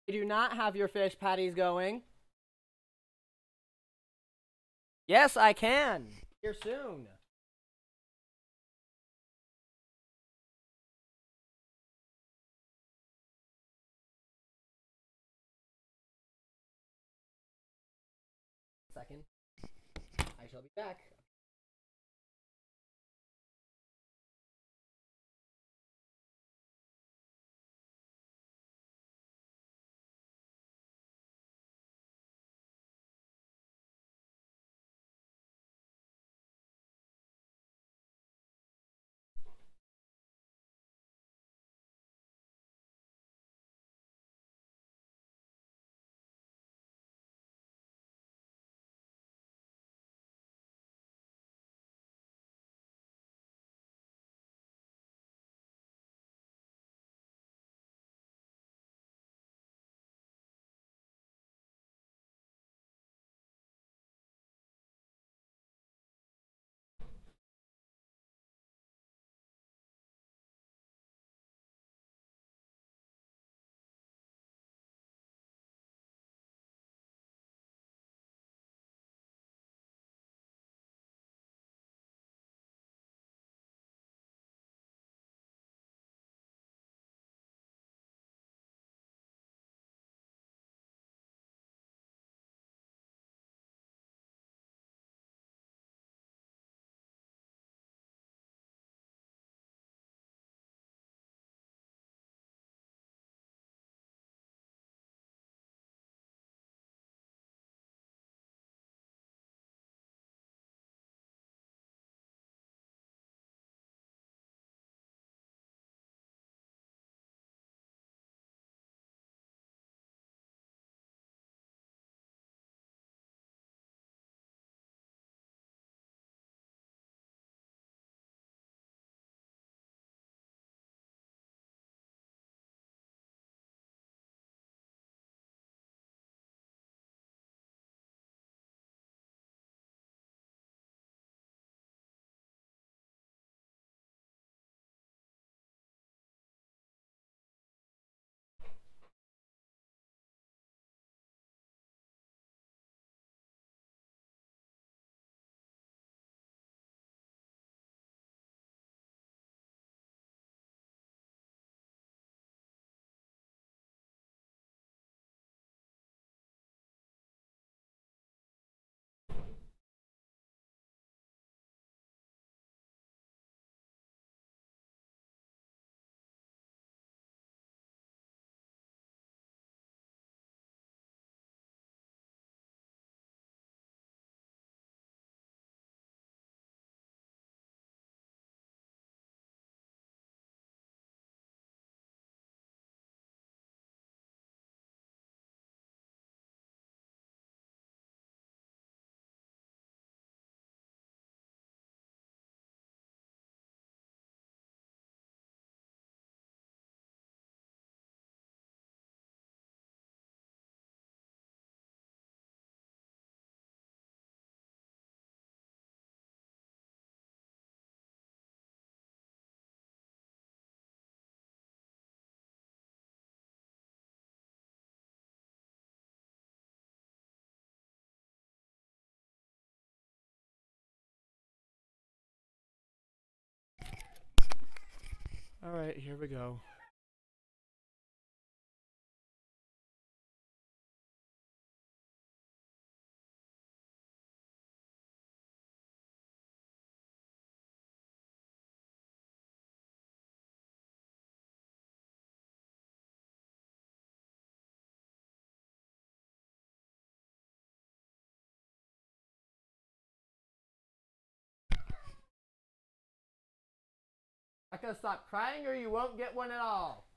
I do not have your fish patties going. Yes, I can. Here soon. Second. I shall be back. All right, here we go. I gotta stop crying or you won't get one at all.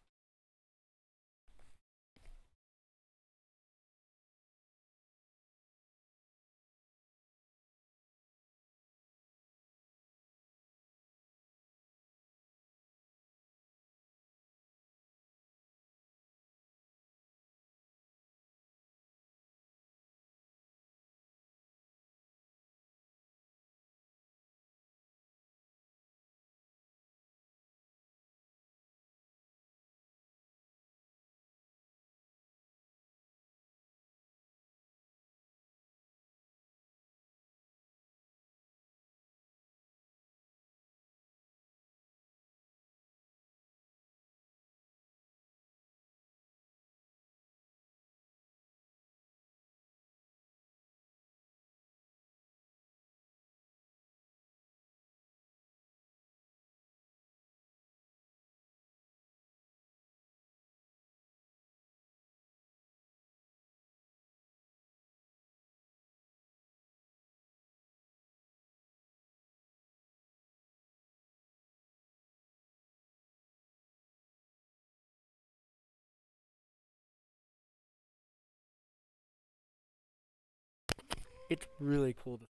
It's really cool to.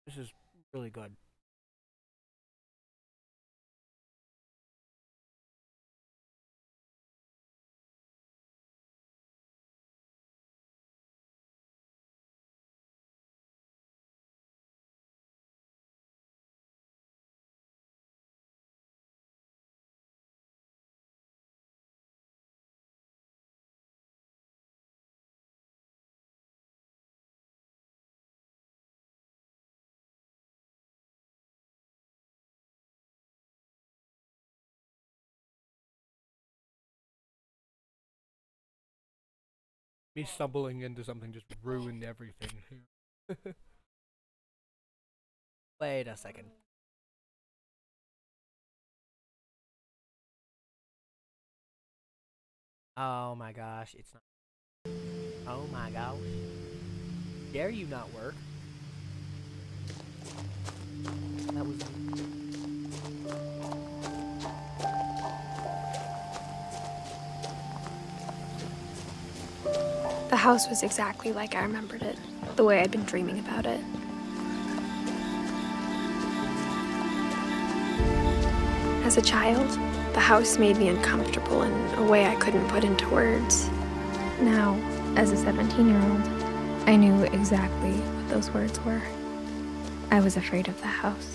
This is really good. Me stumbling into something just ruined everything. Wait a second. Oh my gosh, it's not. Oh my gosh. Dare you not work? That was. The house was exactly like I remembered it, the way I'd been dreaming about it. As a child, the house made me uncomfortable in a way I couldn't put into words. Now, as a 17-year-old, I knew exactly what those words were. I was afraid of the house.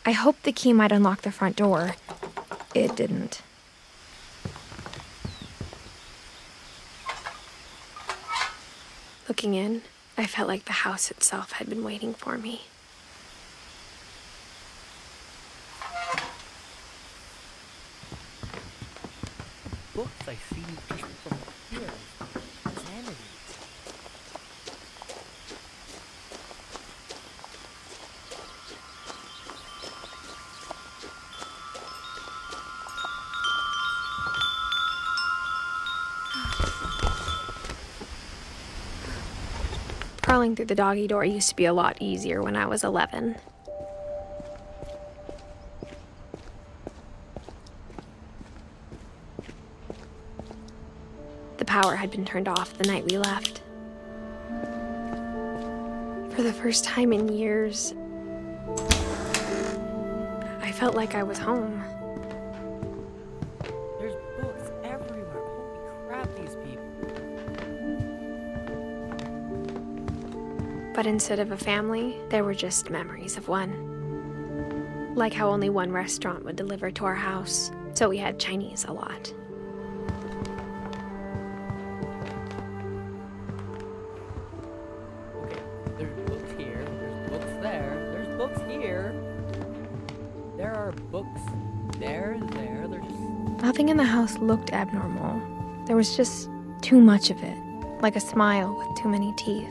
I hoped the key might unlock the front door. It didn't. Looking in, I felt like the house itself had been waiting for me. Books I see just from here. Insanity. Crawling through the doggy door used to be a lot easier when I was 11. The power had been turned off the night we left. For the first time in years, I felt like I was home. There's books everywhere. Holy crap, these people. But instead of a family, there were just memories of one. Like how only one restaurant would deliver to our house, so we had Chinese a lot. Okay, there's books here, there's books there, there's books here. There are books there, there's just... Nothing in the house looked abnormal. There was just too much of it, like a smile with too many teeth.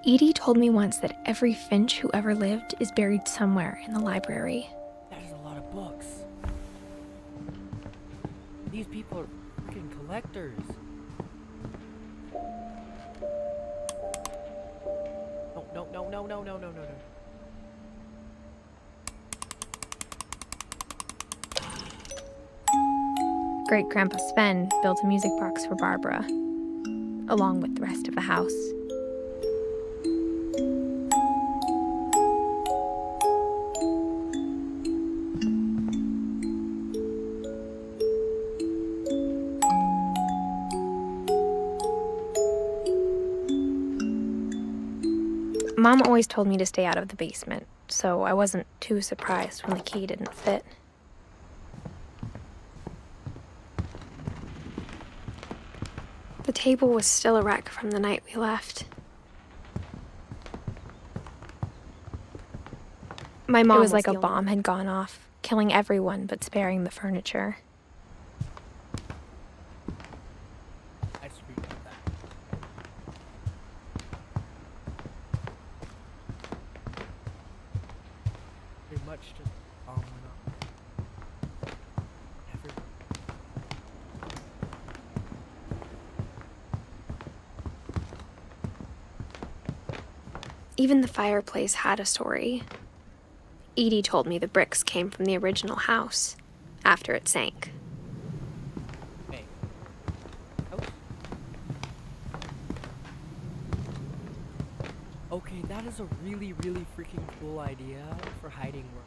Edie told me once that every finch who ever lived is buried somewhere in the library. That is a lot of books. These people are freaking collectors. No. Great-Grandpa Sven built a music box for Barbara, along with the rest of the house. Mom always told me to stay out of the basement, so I wasn't too surprised when the key didn't fit. The table was still a wreck from the night we left. My mom was like a bomb had gone off, killing everyone but sparing the furniture. I screwed up that. nothing much to Never. Even the fireplace had a story. Edie told me the bricks came from the original house after it sank. Hey. Oh. Okay, that is a really, really freaking cool idea for hiding work.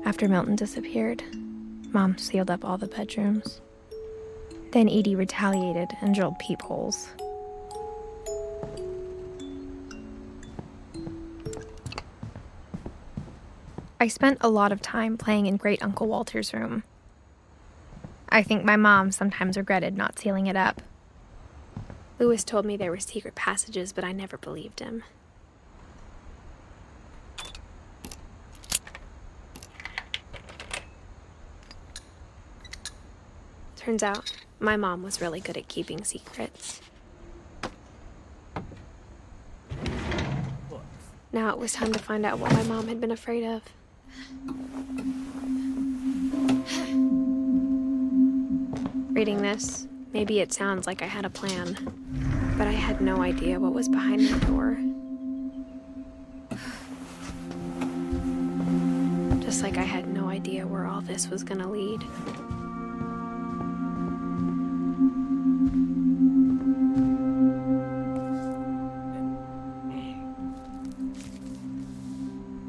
After Milton disappeared, Mom sealed up all the bedrooms. Then Edie retaliated and drilled peepholes. I spent a lot of time playing in Great Uncle Walter's room. I think my mom sometimes regretted not sealing it up. Louis told me there were secret passages, but I never believed him. Turns out, my mom was really good at keeping secrets. Books. Now it was time to find out what my mom had been afraid of. Reading this, maybe it sounds like I had a plan, but I had no idea what was behind the door. Just like I had no idea where all this was gonna lead.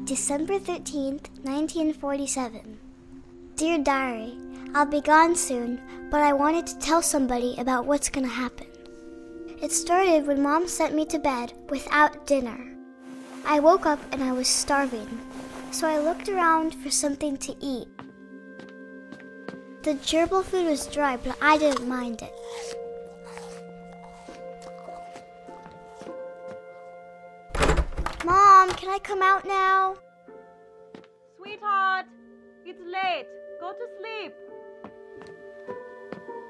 December 13th, 1947. Dear Diary, I'll be gone soon, but I wanted to tell somebody about what's gonna happen. It started when Mom sent me to bed without dinner. I woke up and I was starving, so I looked around for something to eat. The gerbil food was dry, but I didn't mind it. Mom, can I come out now? Sweetheart, it's late. Go to sleep.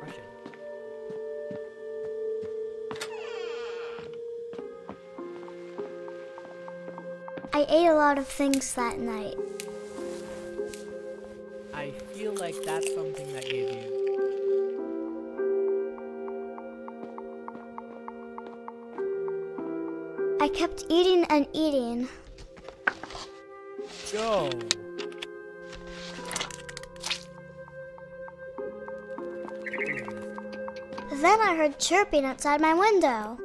Russian. I ate a lot of things that night. I feel like that's something that gave you. I kept eating and eating. Go. Then I heard chirping outside my window.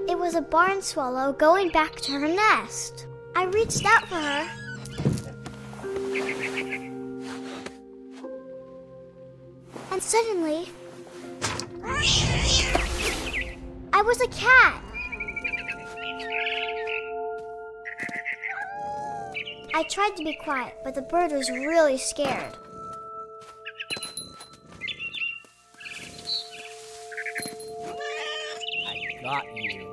It was a barn swallow going back to her nest. I reached out for her. And suddenly, I was a cat. I tried to be quiet, but the bird was really scared. I got you.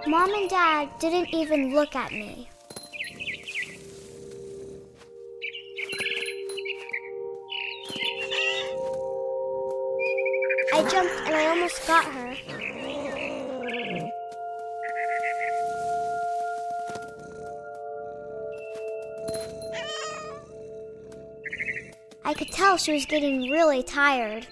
Mom and Dad didn't even look at me. I jumped and I almost got her. I could tell she was getting really tired.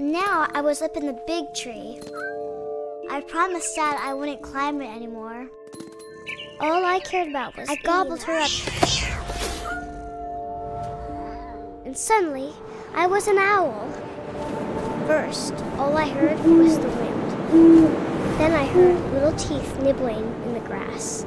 Now I was up in the big tree. I promised Dad I wouldn't climb it anymore. All I cared about was I gobbled her up. And suddenly, I was an owl. First, first, all I heard was the wind. Then I heard little teeth nibbling in the grass.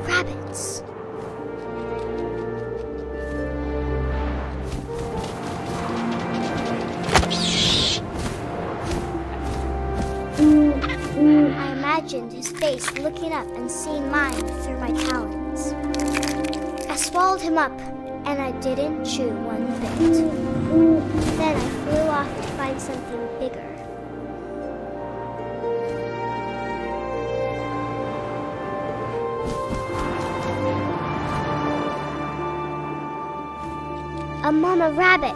Rabbits. I imagined his face looking up and seeing mine through my talons. I swallowed him up, and I didn't chew one bit. Then I flew off to find something bigger. A mama rabbit.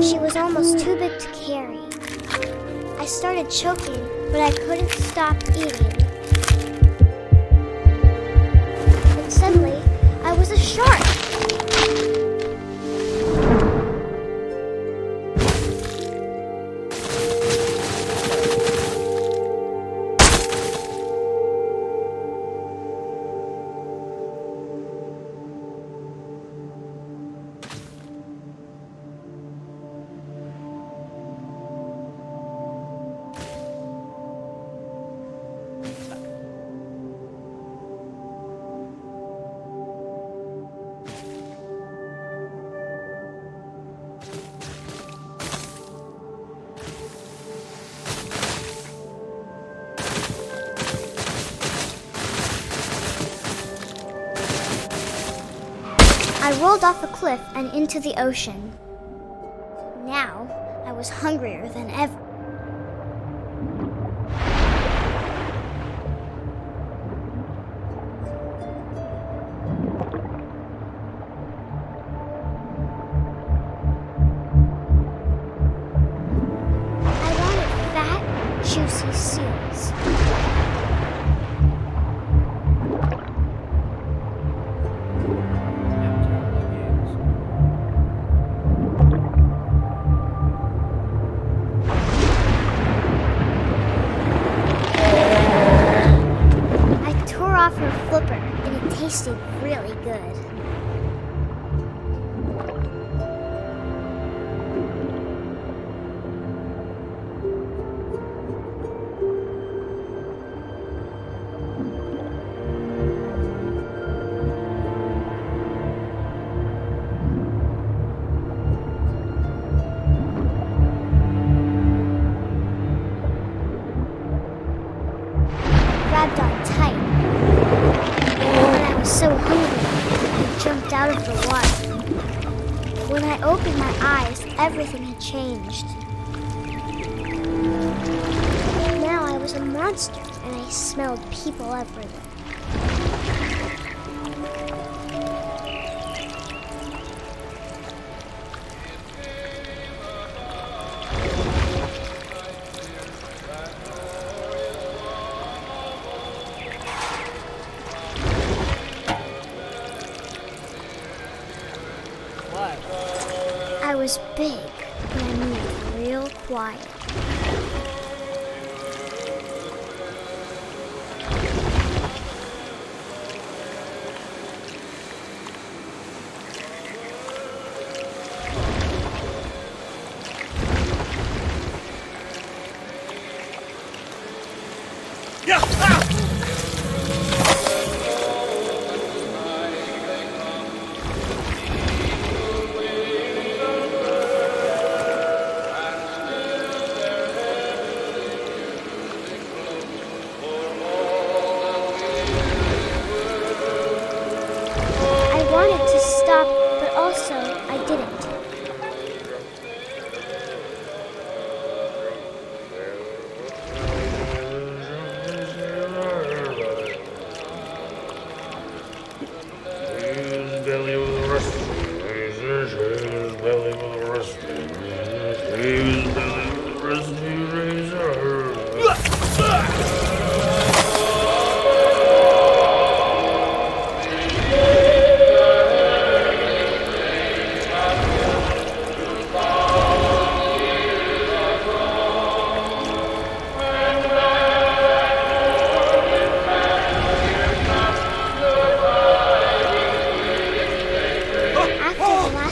She was almost too big to carry. I started choking, but I couldn't stop eating. And suddenly, I was a shark. I rolled off a cliff and into the ocean. Now, I was hungrier than ever. I wanted fat, juicy seals. Her flipper, and it tasted really good. Grabbed on tight. So hungry, I jumped out of the water. When I opened my eyes, everything had changed. Now I was a monster, and I smelled people everywhere. I was big, but I moved real quiet. Yeah! I wanted to stop, but also I didn't.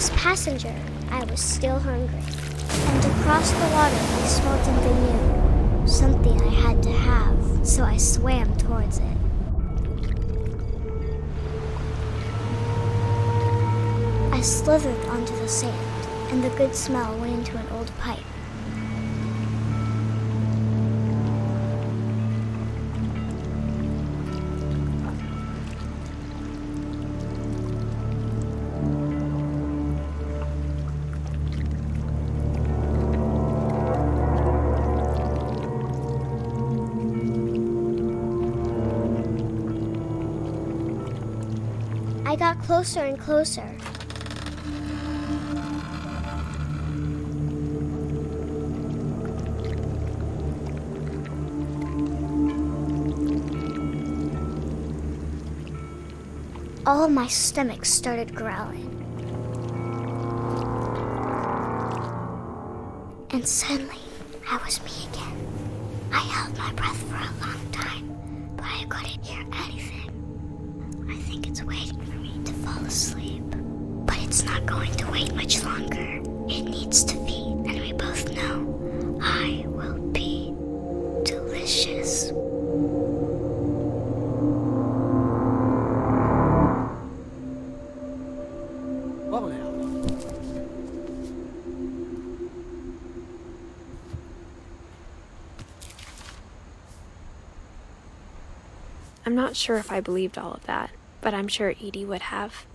as passenger, I was still hungry. And across the water, I smelled something new. Something I had to have, so I swam towards it. I slithered onto the sand, and the good smell went into an old pipe. I got closer and closer. All of my stomach started growling. And suddenly, I was me again. I held my breath for a long time, but I couldn't hear anything. I think it's waiting for me to fall asleep. But it's not going to wait much longer. It needs to feed, and we both know I will be delicious. Whoa now. I'm not sure if I believed all of that, but I'm sure Edie would have.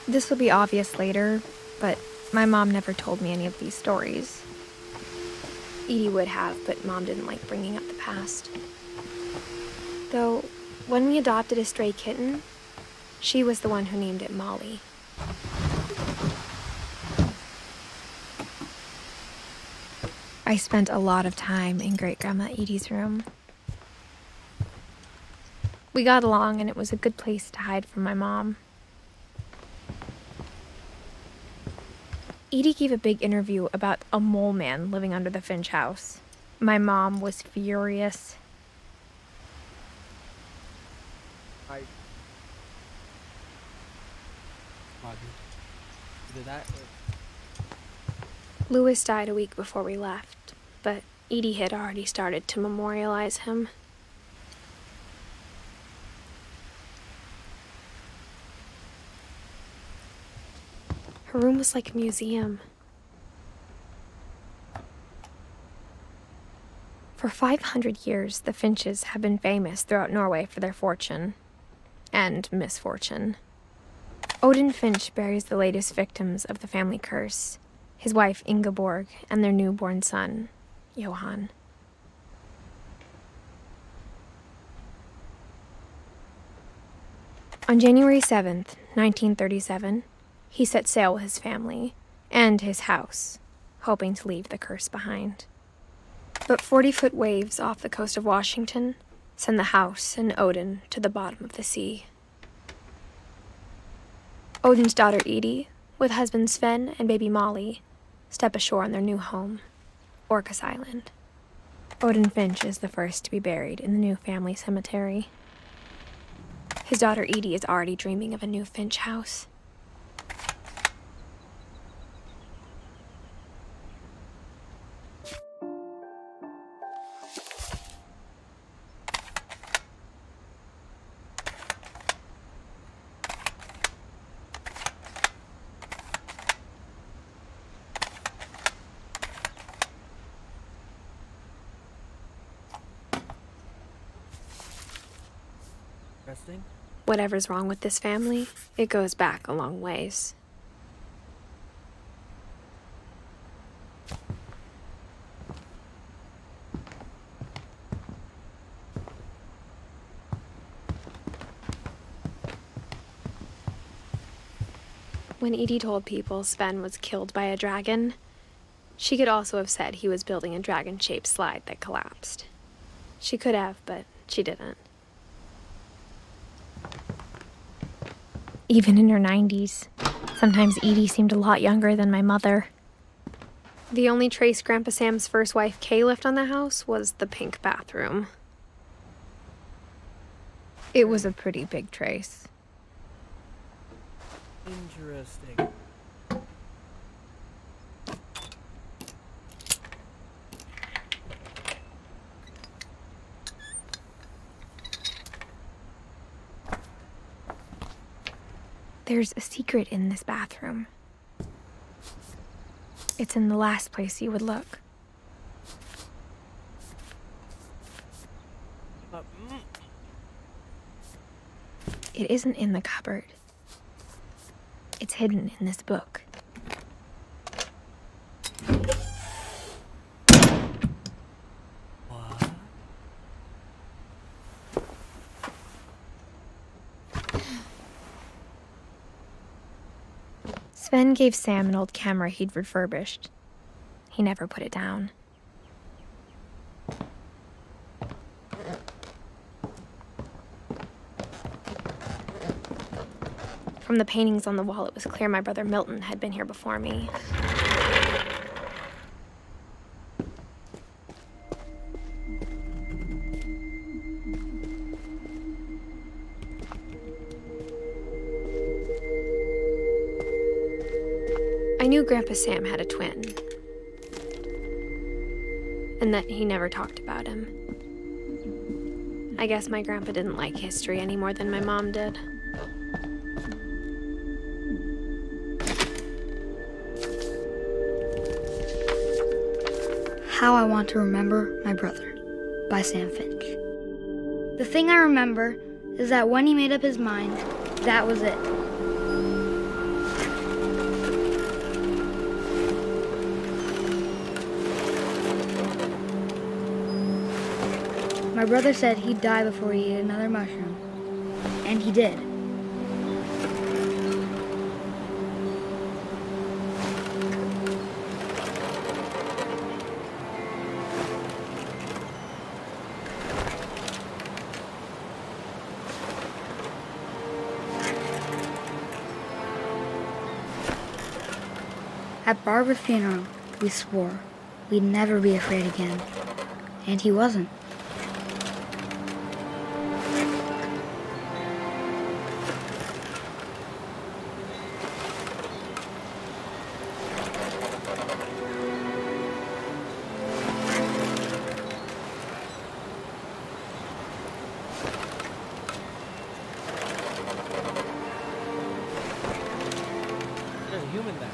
This will be obvious later, but my mom never told me any of these stories. Edie would have, but Mom didn't like bringing up the past. Though, when we adopted a stray kitten, she was the one who named it Molly. I spent a lot of time in Great-Grandma Edie's room. We got along, and it was a good place to hide from my mom. Edie gave a big interview about a mole man living under the Finch house. My mom was furious. Either that or... Louis died a week before we left, but Edie had already started to memorialize him. Her room was like a museum. For 500 years, the Finches have been famous throughout Norway for their fortune and misfortune. Odin Finch buries the latest victims of the family curse, his wife Ingeborg and their newborn son, Johan. On January 7th, 1937, he set sail with his family and his house, hoping to leave the curse behind. But 40-foot waves off the coast of Washington send the house and Odin to the bottom of the sea. Odin's daughter Edie, with husband Sven and baby Molly, step ashore on their new home, Orcas Island. Odin Finch is the first to be buried in the new family cemetery. His daughter Edie is already dreaming of a new Finch house. Interesting. Whatever's wrong with this family, it goes back a long ways. When Edie told people Sven was killed by a dragon, she could also have said he was building a dragon-shaped slide that collapsed. She could have, but she didn't. Even in her 90s, sometimes Edie seemed a lot younger than my mother. The only trace Grandpa Sam's first wife, Kay, left on the house was the pink bathroom. It was a pretty big trace. Interesting. There's a secret in this bathroom. It's in the last place you would look. It isn't in the cupboard. It's hidden in this book. What? Sven gave Sam an old camera he'd refurbished. He never put it down. From the paintings on the wall, it was clear my brother Milton had been here before me. I knew Grandpa Sam had a twin, and that he never talked about him. I guess my grandpa didn't like history any more than my mom did. How I Want to Remember My Brother by Sam Finch. The thing I remember is that when he made up his mind, that was it. My brother said he'd die before he ate another mushroom, and he did. At Barbara's funeral, we swore we'd never be afraid again, and he wasn't. There's a human there.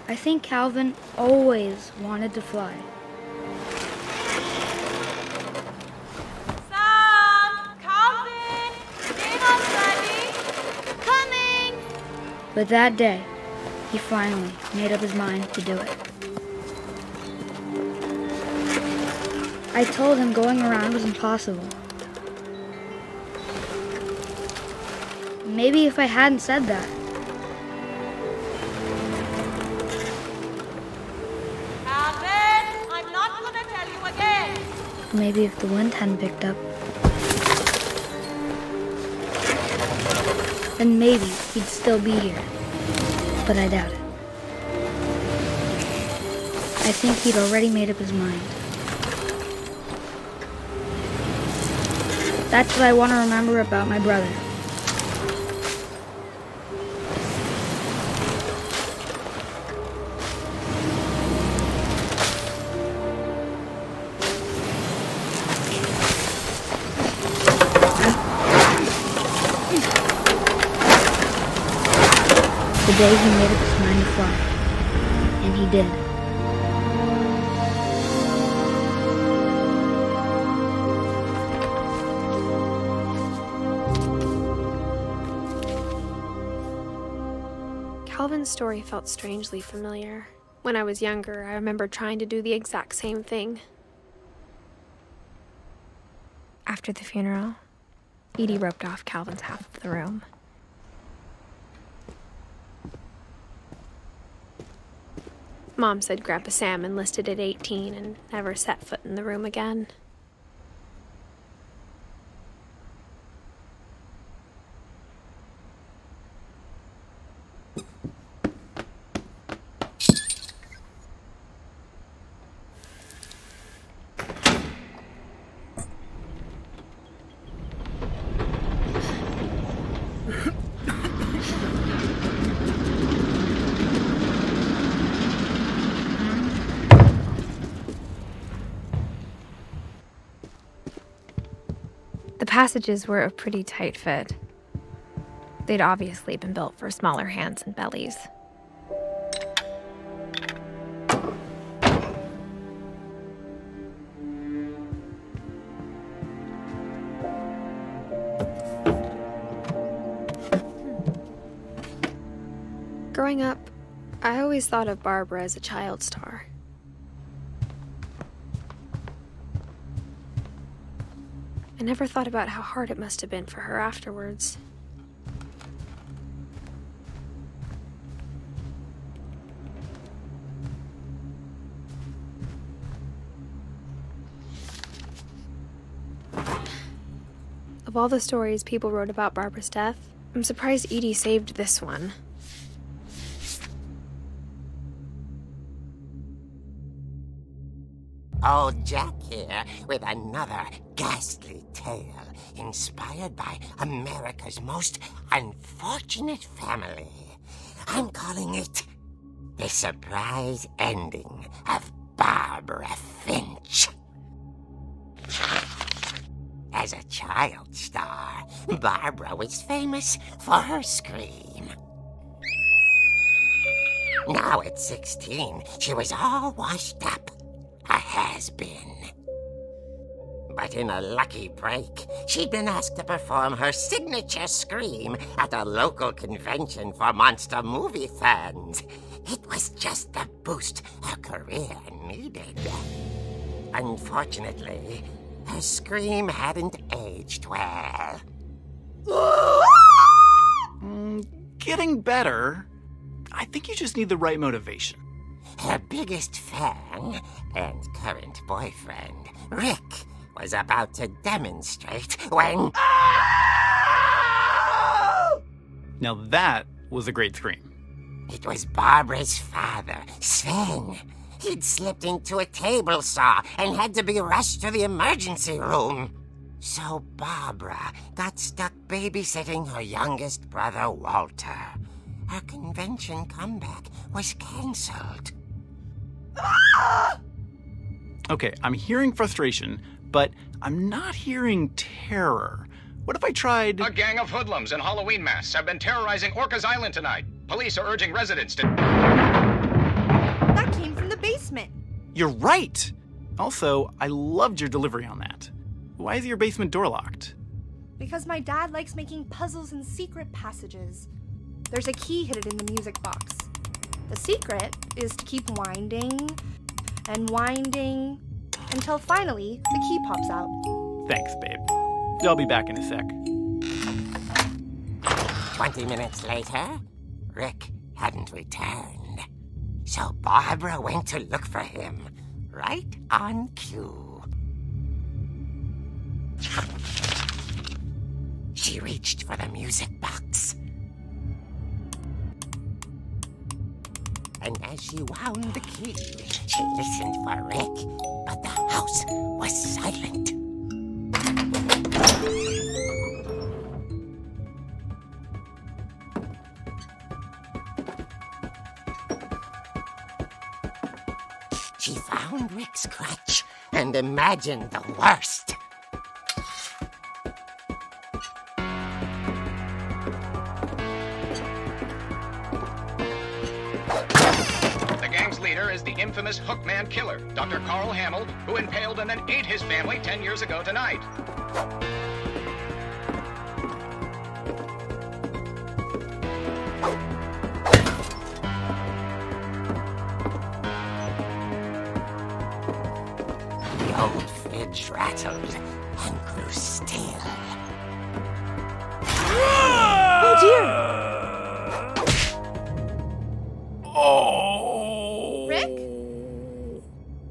I think Calvin always wanted to fly. Sam! Calvin! Dinner's ready! Coming! But that day, he finally made up his mind to do it. I told him going around was impossible. Maybe if I hadn't said that, Calvin! I'm not gonna tell you again! maybe if the wind hadn't picked up, then maybe he'd still be here. But I doubt it. I think he'd already made up his mind. That's what I want to remember about my brother. The day he made up his mind to fly. And he did. Calvin's story felt strangely familiar. When I was younger, I remember trying to do the exact same thing. After the funeral, Edie roped off Calvin's half of the room. Mom said Grandpa Sam enlisted at 18 and never set foot in the room again. The passages were a pretty tight fit. They'd obviously been built for smaller hands and bellies. Growing up, I always thought of Barbara as a child star. I never thought about how hard it must have been for her afterwards. Of all the stories people wrote about Barbara's death, I'm surprised Edie saved this one. Old Jack here with another ghastly tale inspired by America's most unfortunate family. I'm calling it The Surprise Ending of Barbara Finch. As a child star, Barbara was famous for her scream. Now at 16, she was all washed up. A has-been. But in a lucky break, she'd been asked to perform her signature scream at a local convention for monster movie fans. It was just the boost her career needed. Unfortunately, her scream hadn't aged well. Getting better. I think you just need the right motivation. Her biggest fan and current boyfriend, Rick, was about to demonstrate when... Now that was a great scream. It was Barbara's father, Sven. He'd slipped into a table saw and had to be rushed to the emergency room. So Barbara got stuck babysitting her youngest brother, Walter. Her convention comeback was cancelled. Okay, I'm hearing frustration, but I'm not hearing terror. What if I tried... A gang of hoodlums in Halloween masks have been terrorizing Orcas Island tonight. Police are urging residents to... That came from the basement. You're right! Also, I loved your delivery on that. Why is your basement door locked? Because my dad likes making puzzles and secret passages. There's a key hidden in the music box. The secret is to keep winding and winding until finally the key pops out. Thanks, babe. I'll be back in a sec. 20 minutes later, Rick hadn't returned. So Barbara went to look for him, right on cue. She reached for the music box. And as she wound the key, she listened for Rick, but the house was silent. found Rick's crutch and imagined the worst. The gang's leader is the infamous Hookman killer, Dr. Carl Hamill, who impaled and then ate his family 10 years ago tonight. The old fridge rattled and grew still. Oh dear! Oh! Rick?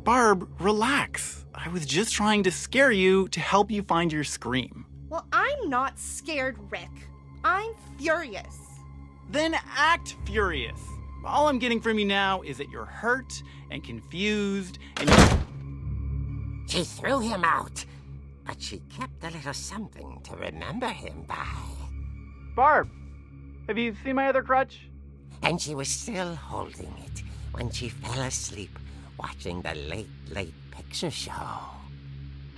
Barb, relax. I was just trying to scare you to help you find your scream. Well, I'm not scared, Rick. I'm furious. Then act furious. All I'm getting from you now is that you're hurt and confused and She threw him out, but she kept a little something to remember him by. Barb, have you seen my other crutch? And she was still holding it when she fell asleep watching the late picture show.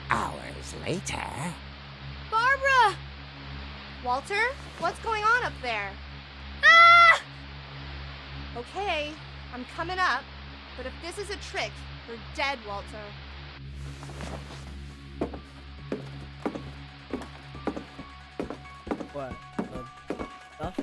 Hours later... Barbara! Walter, what's going on up there? Ah! Okay, I'm coming up, but if this is a trick, you're dead, Walter. What? Stuff?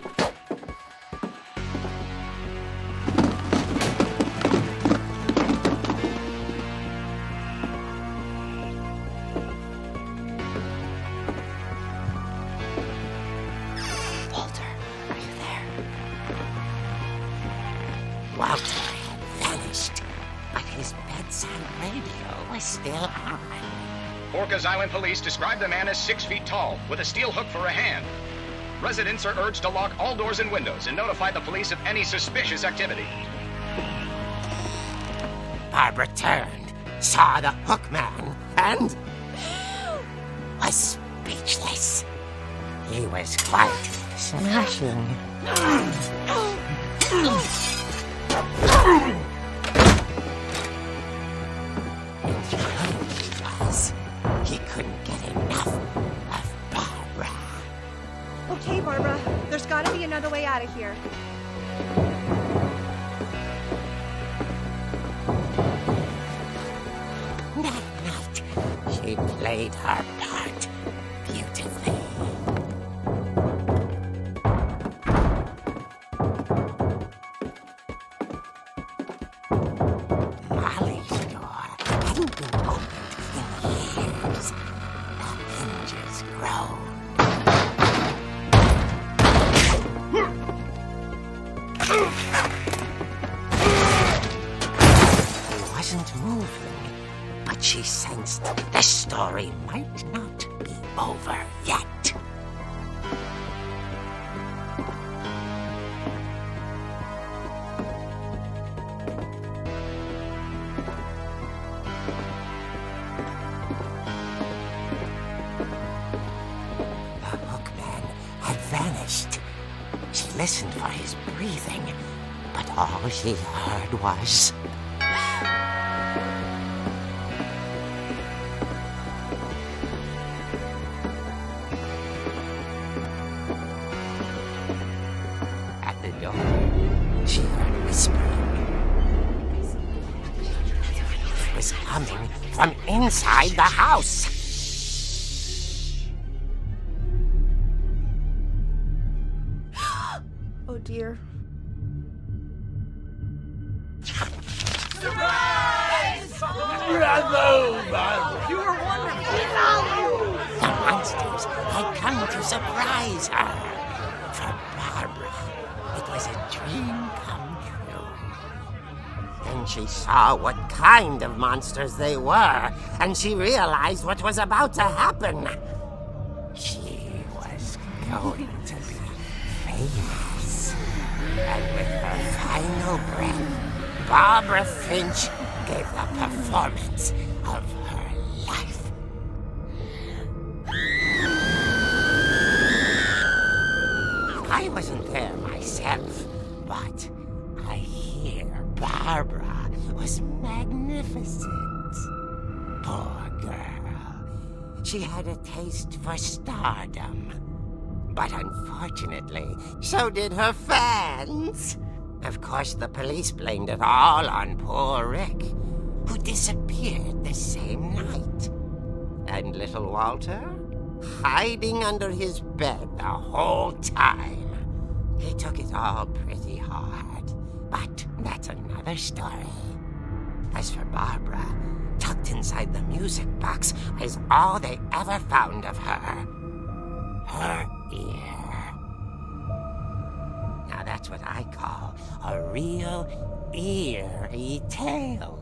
Walter, are you there? Walter had vanished, but his bedside radio was still on. Orcas Island police describe the man as 6 feet tall, with a steel hook for a hand. Residents are urged to lock all doors and windows and notify the police of any suspicious activity. Barbara turned, saw the hook man, and was speechless. He was quite smashing. He couldn't get enough of Barbara. Okay, Barbara, there's gotta be another way out of here. That night, she played her part beautifully. Molly's door hadn't been opened in years. The hinges groaned. He wasn't moving, but she sensed the story might not be over yet. The hookman had vanished. She listened for his breathing, but all she heard was... At the door, she heard whispering. It was coming from inside the house. Oh dear. The monsters had come to surprise her. For Barbara, it was a dream come true. Then she saw what kind of monsters they were, and she realized what was about to happen. She was going to be famous. And with her final breath, Barbara Finch gave the performance of her life. I wasn't there myself, but I hear Barbara was magnificent. Poor girl. She had a taste for stardom. But unfortunately, so did her fans. Of course, the police blamed it all on poor Rick, who disappeared the same night. And little Walter? Hiding under his bed the whole time. He took it all pretty hard, but that's another story. As for Barbara, tucked inside the music box is all they ever found of her. Her ear. Now that's what I call a real eerie tale.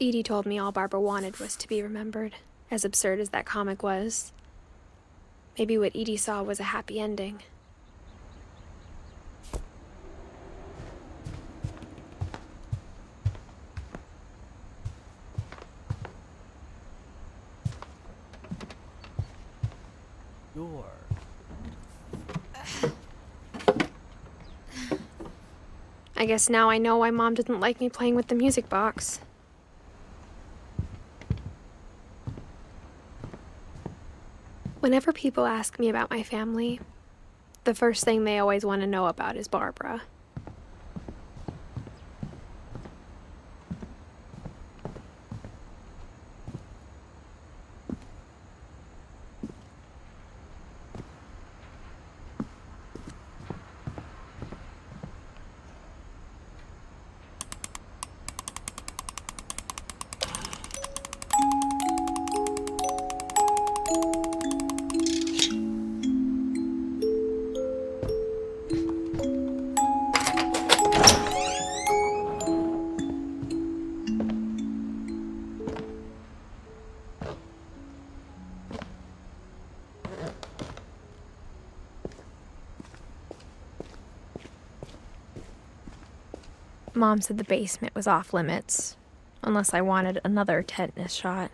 Edie told me all Barbara wanted was to be remembered, as absurd as that comic was. Maybe what Edie saw was a happy ending. I guess now I know why Mom didn't like me playing with the music box. Whenever people ask me about my family, the first thing they always want to know about is Barbara. Mom said the basement was off limits, unless I wanted another tetanus shot.